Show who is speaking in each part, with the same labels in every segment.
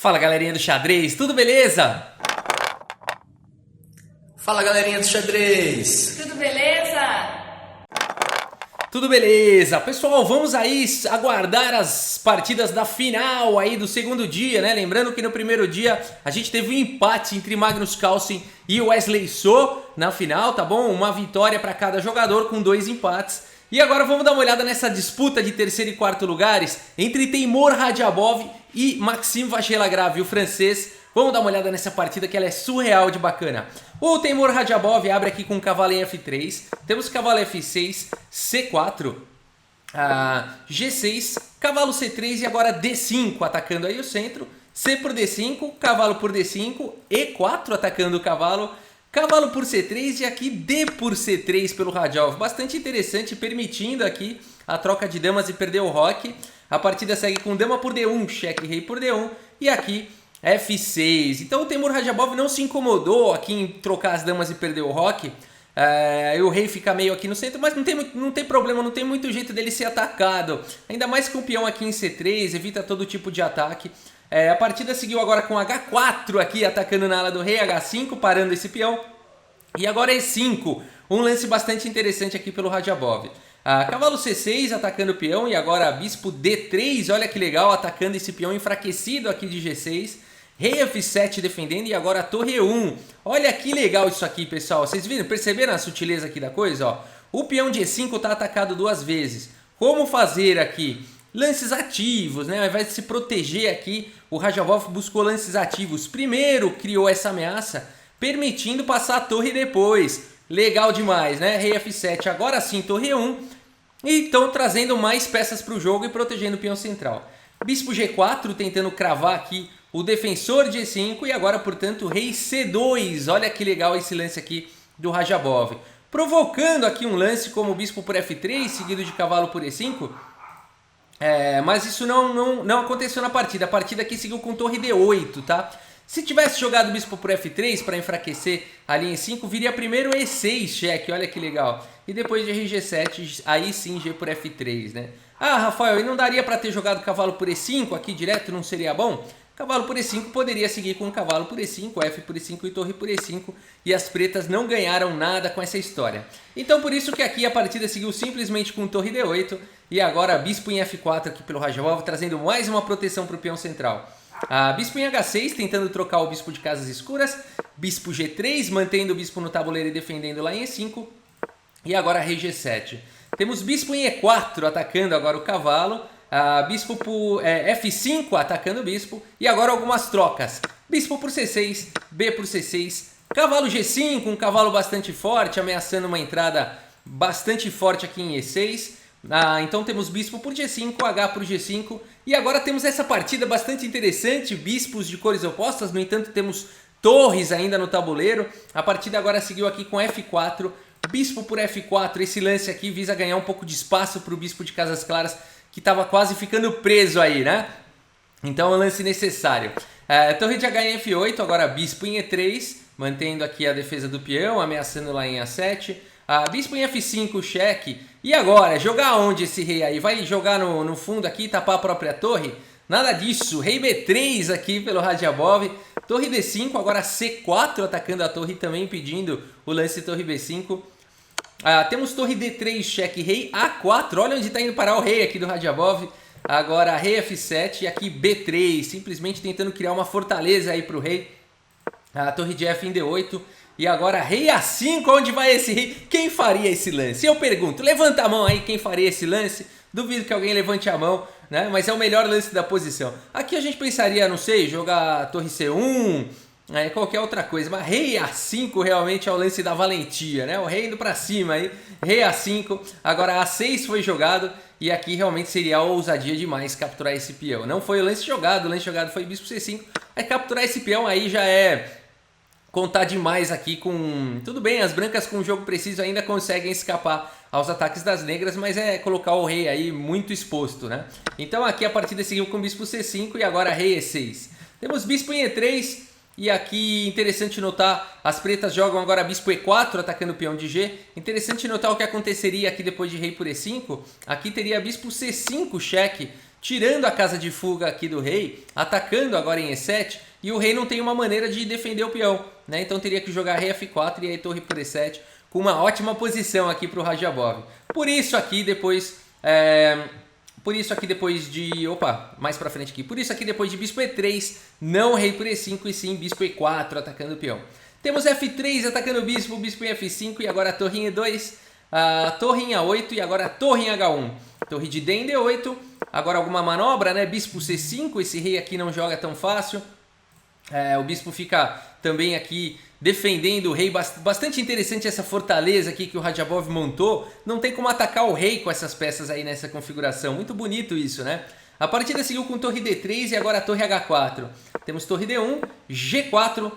Speaker 1: Fala galerinha do xadrez, tudo beleza?
Speaker 2: Fala galerinha do xadrez!
Speaker 3: Tudo beleza?
Speaker 1: Tudo beleza! Pessoal, vamos aí aguardar as partidas da final aí do segundo dia, né? Lembrando que no primeiro dia a gente teve um empate entre Magnus Carlsen e Wesley So na final, tá bom? Uma vitória para cada jogador com 2 empates. E agora vamos dar uma olhada nessa disputa de terceiro e quarto lugares entre Teimour Radjabov e Maxime Vachier-Lagrave, o francês. Vamos dar uma olhada nessa partida que ela é surreal de bacana. O Teimour Radjabov abre aqui com cavalo em F3, temos cavalo F6, C4, G6, cavalo C3 e agora D5 atacando aí o centro, C por D5, cavalo por D5, E4 atacando o cavalo, cavalo por C3 e aqui D por C3 pelo Radjabov. Bastante interessante, permitindo aqui a troca de damas e perder o roque. A partida segue com dama por D1, cheque rei por D1 e aqui F6. Então o Teimour Radjabov não se incomodou aqui em trocar as damas e perder o roque. O rei fica meio aqui no centro, mas não tem problema, não tem muito jeito dele ser atacado. Ainda mais com o peão aqui em C3, evita todo tipo de ataque. A partida seguiu agora com H4 aqui, atacando na ala do rei, H5, parando esse peão. E agora E5, um lance bastante interessante aqui pelo Radjabov. Cavalo C6 atacando o peão e agora bispo D3, olha que legal, atacando esse peão enfraquecido aqui de G6. Rei F7 defendendo e agora torre E1. Olha que legal isso aqui, pessoal. Vocês viram? Perceberam a sutileza aqui da coisa? Ó? O peão de E5 está atacado 2 vezes. Como fazer aqui? Lances ativos, né? Ao invés de se proteger aqui, o Radjabov buscou lances ativos. Primeiro criou essa ameaça, permitindo passar a torre depois. Legal demais, né? Rei F7, agora sim torre E1. E estão trazendo mais peças para o jogo e protegendo o peão central. Bispo G4 tentando cravar aqui o defensor de E5 e agora, portanto, rei C2. Olha que legal esse lance aqui do Radjabov. Provocando aqui um lance como bispo por F3, seguido de cavalo por E5. Mas isso não aconteceu na partida. A partida aqui seguiu com torre D8, tá? Se tivesse jogado bispo por F3 para enfraquecer a linha E5, viria primeiro E6 cheque, olha que legal. E depois de rei G7, aí sim G por F3, né? Rafael, e não daria para ter jogado cavalo por E5 aqui direto, não seria bom? Cavalo por E5 poderia seguir com cavalo por E5, F por E5 e torre por E5. E as pretas não ganharam nada com essa história. Então por isso que aqui a partida seguiu simplesmente com torre D8. E agora bispo em F4 aqui pelo Radjabov, trazendo mais uma proteção para o peão central. Bispo em H6, tentando trocar o bispo de casas escuras. Bispo G3, mantendo o bispo no tabuleiro e defendendo lá em E5. E agora rei G7. Temos bispo em E4, atacando agora o cavalo. Bispo por F5, atacando o bispo. E agora algumas trocas. Bispo por C6, B por C6. Cavalo G5, um cavalo bastante forte, ameaçando uma entrada bastante forte aqui em E6. Então temos bispo por G5, H por G5. E agora temos essa partida bastante interessante, bispos de cores opostas. No entanto, temos torres ainda no tabuleiro. A partida agora seguiu aqui com F4, bispo por F4. Esse lance aqui visa ganhar um pouco de espaço para o bispo de casas claras, que estava quase ficando preso aí, né? Então é um lance necessário. Torre de H em F8, agora bispo em E3, mantendo aqui a defesa do peão, ameaçando lá em A7. Bispo em F5, cheque. E agora, jogar onde esse rei aí? Vai jogar no fundo aqui, tapar a própria torre? Nada disso. Rei B3 aqui pelo Radjabov. Torre D5, agora C4 atacando a torre também, pedindo o lance torre B5. Temos torre D3, cheque, rei A4. Olha onde está indo parar o rei aqui do Radjabov. Agora rei F7 e aqui B3, simplesmente tentando criar uma fortaleza aí para o rei. Torre de F em D8. E agora rei A5, onde vai esse rei? Quem faria esse lance? Eu pergunto, levanta a mão aí quem faria esse lance. Duvido que alguém levante a mão, né? Mas é o melhor lance da posição. Aqui a gente pensaria, não sei, jogar torre C1, qualquer outra coisa. Mas rei A5 realmente é o lance da valentia, né? O rei indo pra cima aí, rei A5. Agora A6 foi jogado e aqui realmente seria ousadia demais capturar esse peão. Não foi o lance jogado foi bispo C5. Aí capturar esse peão aí já é contar demais aqui com... Tudo bem, as brancas com o jogo preciso ainda conseguem escapar aos ataques das negras, mas é colocar o rei aí muito exposto, né? Então aqui a partida seguiu com bispo C5 e agora rei E6. Temos bispo em E3 e aqui interessante notar, as pretas jogam agora bispo E4 atacando o peão de G. Interessante notar o que aconteceria aqui depois de rei por E5. Aqui teria bispo C5 cheque, tirando a casa de fuga aqui do rei, atacando agora em E7, e o rei não tem uma maneira de defender o peão, né? Então teria que jogar rei F4 e aí torre por E7, com uma ótima posição aqui para o Radjabov. Por isso aqui depois de... Opa, mais pra frente aqui. Por isso aqui depois de bispo E3, não rei por E5 e sim bispo E4 atacando o peão. Temos F3 atacando o bispo em F5 e agora a torre em E2, a torre em A8 e agora a torre em H1. Torre de D em D8, agora alguma manobra, né? Bispo C5, esse rei aqui não joga tão fácil. O bispo fica também aqui defendendo o rei, bastante interessante essa fortaleza aqui que o Radjabov montou. Não tem como atacar o rei com essas peças aí nessa configuração, muito bonito isso, né? A partida seguiu com torre D3 e agora a torre H4. Temos torre D1, G4,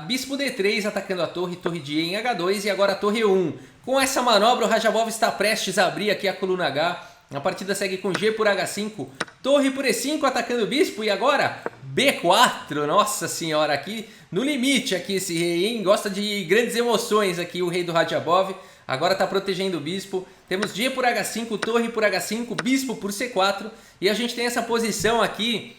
Speaker 1: bispo D3 atacando a torre, torre de E em H2 e agora a torre E1. Com essa manobra o Radjabov está prestes a abrir aqui a coluna H. A partida segue com G por H5, torre por E5 atacando o bispo e agora B4, nossa senhora, aqui no limite aqui esse rei, hein? Gosta de grandes emoções aqui o rei do Radjabov, agora está protegendo o bispo. Temos G por H5, torre por H5, bispo por C4 e a gente tem essa posição aqui,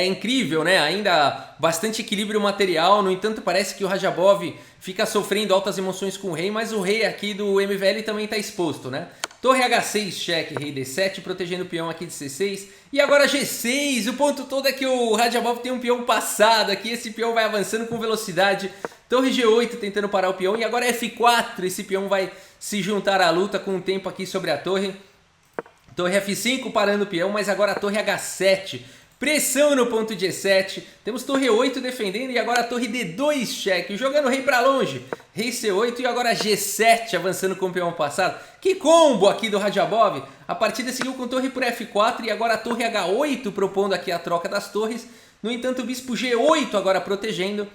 Speaker 1: incrível, né? Ainda bastante equilíbrio material, no entanto parece que o Radjabov fica sofrendo altas emoções com o rei, mas o rei aqui do MVL também está exposto, né? Torre H6, cheque, rei D7, protegendo o peão aqui de C6. E agora G6, o ponto todo é que o Radjabov tem um peão passado aqui, esse peão vai avançando com velocidade. Torre G8 tentando parar o peão e agora F4, esse peão vai se juntar à luta com o tempo aqui sobre a torre. Torre F5 parando o peão, mas agora a torre H7. Pressão no ponto de E7, temos torre 8 defendendo e agora a torre D2 cheque, jogando o rei para longe. Rei C8 e agora G7 avançando com o peão passado. Que combo aqui do Radjabov. A partida seguiu com torre por F4 e agora a torre H8 propondo aqui a troca das torres. No entanto o bispo G8 agora protegendo.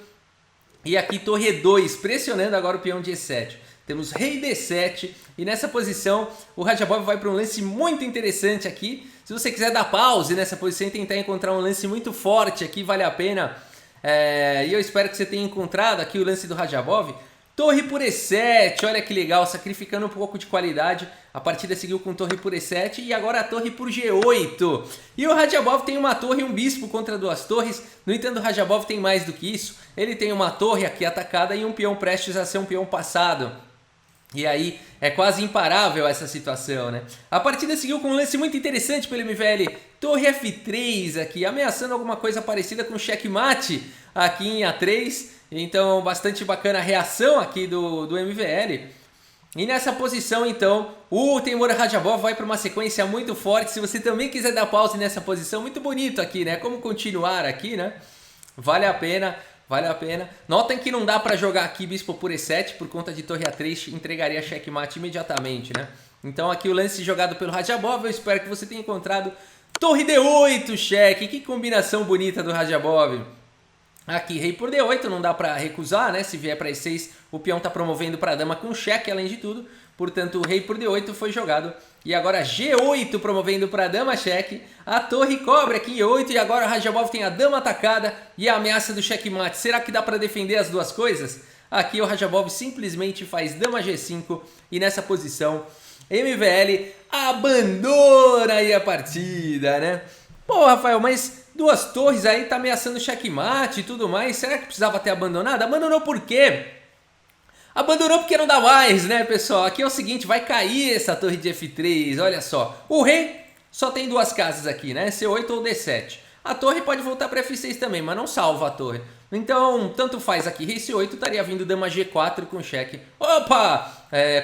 Speaker 1: E aqui torre E2 pressionando agora o peão de E7. Temos rei D7 e nessa posição o Radjabov vai para um lance muito interessante aqui. Se você quiser dar pause nessa posição e tentar encontrar um lance muito forte aqui, vale a pena. E eu espero que você tenha encontrado aqui o lance do Radjabov. Torre por E7, olha que legal, sacrificando um pouco de qualidade. A partida seguiu com torre por E7 e agora a torre por G8. E o Radjabov tem uma torre e um bispo contra duas torres. No entanto, o Radjabov tem mais do que isso. Ele tem uma torre aqui atacada e um peão prestes a ser um peão passado. E aí é quase imparável essa situação, né? A partida seguiu com um lance muito interessante pelo MVL. Torre F3 aqui, ameaçando alguma coisa parecida com checkmate aqui em A3. Então, bastante bacana a reação aqui do MVL. E nessa posição, então, o Teimour Radjabov vai para uma sequência muito forte. Se você também quiser dar pause nessa posição, muito bonito aqui, né? Como continuar aqui, né? Vale a pena. Vale a pena. Notem que não dá para jogar aqui bispo por E7 por conta de torre A3, entregaria checkmate imediatamente, né? Então aqui o lance jogado pelo Radjabov, eu espero que você tenha encontrado torre D8, cheque. Que combinação bonita do Radjabov. Aqui rei por D8, não dá para recusar, né? Se vier para E6, o peão está promovendo para a dama com cheque, além de tudo. Portanto, o rei por D8 foi jogado. E agora G8 promovendo para a dama cheque. A torre cobre aqui em E8 e agora o Radjabov tem a dama atacada e a ameaça do checkmate. Será que dá para defender as duas coisas? Aqui o Radjabov simplesmente faz dama G5 e nessa posição MVL abandona aí a partida, né? Pô, Rafael, mas duas torres aí tá ameaçando checkmate e tudo mais. Será que precisava ter abandonado? Abandonou por quê? Abandonou porque não dá mais, né, pessoal? Aqui é o seguinte, vai cair essa torre de F3, olha só. O rei só tem duas casas aqui, né? C8 ou D7. A torre pode voltar para F6 também, mas não salva a torre. Então, tanto faz aqui. Rei C8 estaria vindo dama G4 com cheque. Opa!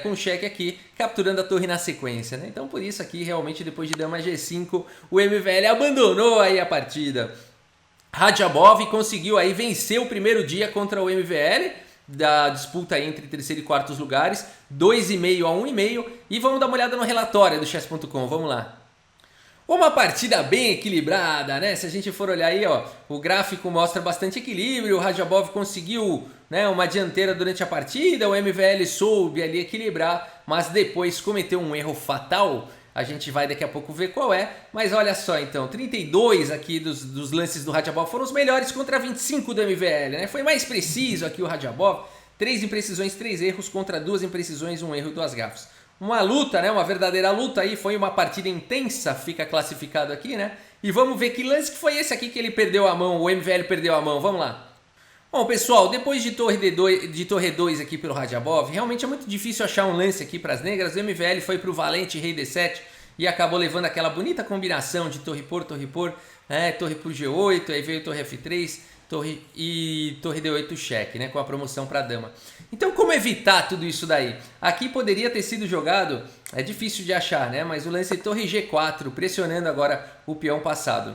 Speaker 1: Com cheque aqui, capturando a torre na sequência, né? Então, por isso aqui, realmente, depois de dama G5, o MVL abandonou aí a partida. Radjabov conseguiu aí vencer o primeiro dia contra o MVL, da disputa entre terceiro e quartos lugares, 2,5 a 1,5, e vamos dar uma olhada no relatório do chess.com, vamos lá. Uma partida bem equilibrada, né? Se a gente for olhar aí, ó, o gráfico mostra bastante equilíbrio, o Radjabov conseguiu, né, uma dianteira durante a partida, o MVL soube ali equilibrar, mas depois cometeu um erro fatal. A gente vai daqui a pouco ver qual é, mas olha só então, 32 aqui dos lances do Radjabov foram os melhores contra 25 do MVL, né? Foi mais preciso aqui o Radjabov, 3 imprecisões, 3 erros contra 2 imprecisões, 1 erro e 2 gafes. uma luta, né? Uma verdadeira luta aí, foi uma partida intensa, fica classificado aqui, né? E vamos ver que lance que foi esse aqui que ele perdeu a mão, o MVL perdeu a mão, vamos lá. Bom, pessoal, depois de torre 2 aqui pelo Radjabov, realmente é muito difícil achar um lance aqui para as negras. O MVL foi para o valente rei D7 e acabou levando aquela bonita combinação de torre por, torre por G8, aí veio torre F3, torre D8 cheque, né, com a promoção para dama. Então, como evitar tudo isso daí? Aqui poderia ter sido jogado, é difícil de achar, né, mas o lance torre G4, pressionando agora o peão passado.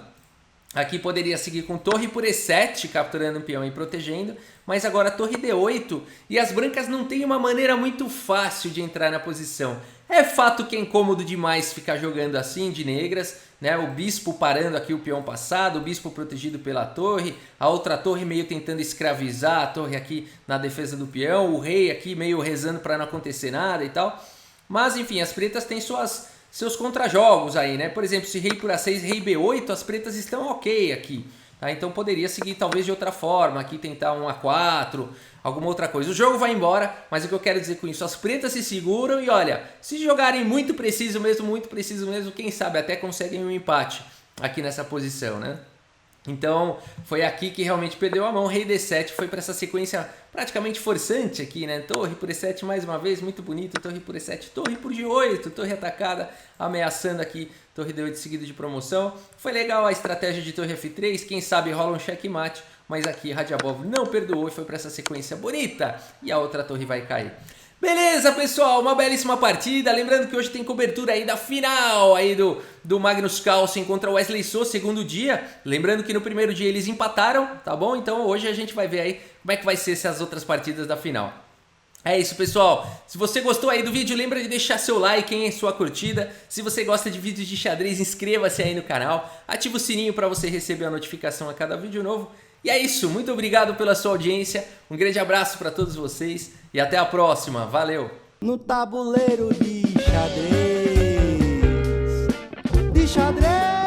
Speaker 1: Aqui poderia seguir com torre por E7, capturando o peão e protegendo, mas agora torre D8 e as brancas não têm uma maneira muito fácil de entrar na posição. É fato que é incômodo demais ficar jogando assim de negras, né? O bispo parando aqui o peão passado, o bispo protegido pela torre, a outra torre meio tentando escravizar a torre aqui na defesa do peão, o rei aqui meio rezando para não acontecer nada e tal. Mas enfim, as pretas têm seus contrajogos aí, né? Por exemplo, se rei por A6, rei B8, as pretas estão ok aqui. Tá? Então poderia seguir talvez de outra forma, aqui tentar um A4, alguma outra coisa. O jogo vai embora, mas o que eu quero dizer com isso, as pretas se seguram e olha, se jogarem muito preciso mesmo, quem sabe até conseguem um empate aqui nessa posição, né? Então foi aqui que realmente perdeu a mão. Rei D7 foi para essa sequência praticamente forçante aqui, né? Torre por E7 mais uma vez, muito bonito. Torre por E7, torre por G8, torre atacada, ameaçando aqui. Torre D8 seguido de promoção. Foi legal a estratégia de torre F3, quem sabe rola um checkmate. Mas aqui Radjabov não perdoou e foi para essa sequência bonita. E a outra torre vai cair. Beleza, pessoal, uma belíssima partida. Lembrando que hoje tem cobertura aí da final aí do Magnus Carlsen contra o Wesley So, segundo dia. Lembrando que no primeiro dia eles empataram, tá bom? Então hoje a gente vai ver aí como é que vai ser essas outras partidas da final. É isso, pessoal. Se você gostou aí do vídeo, lembra de deixar seu like, hein, sua curtida. Se você gosta de vídeos de xadrez, inscreva-se aí no canal. Ativa o sininho para você receber a notificação a cada vídeo novo. E é isso, muito obrigado pela sua audiência, um grande abraço para todos vocês e até a próxima, valeu!
Speaker 3: No tabuleiro de xadrez,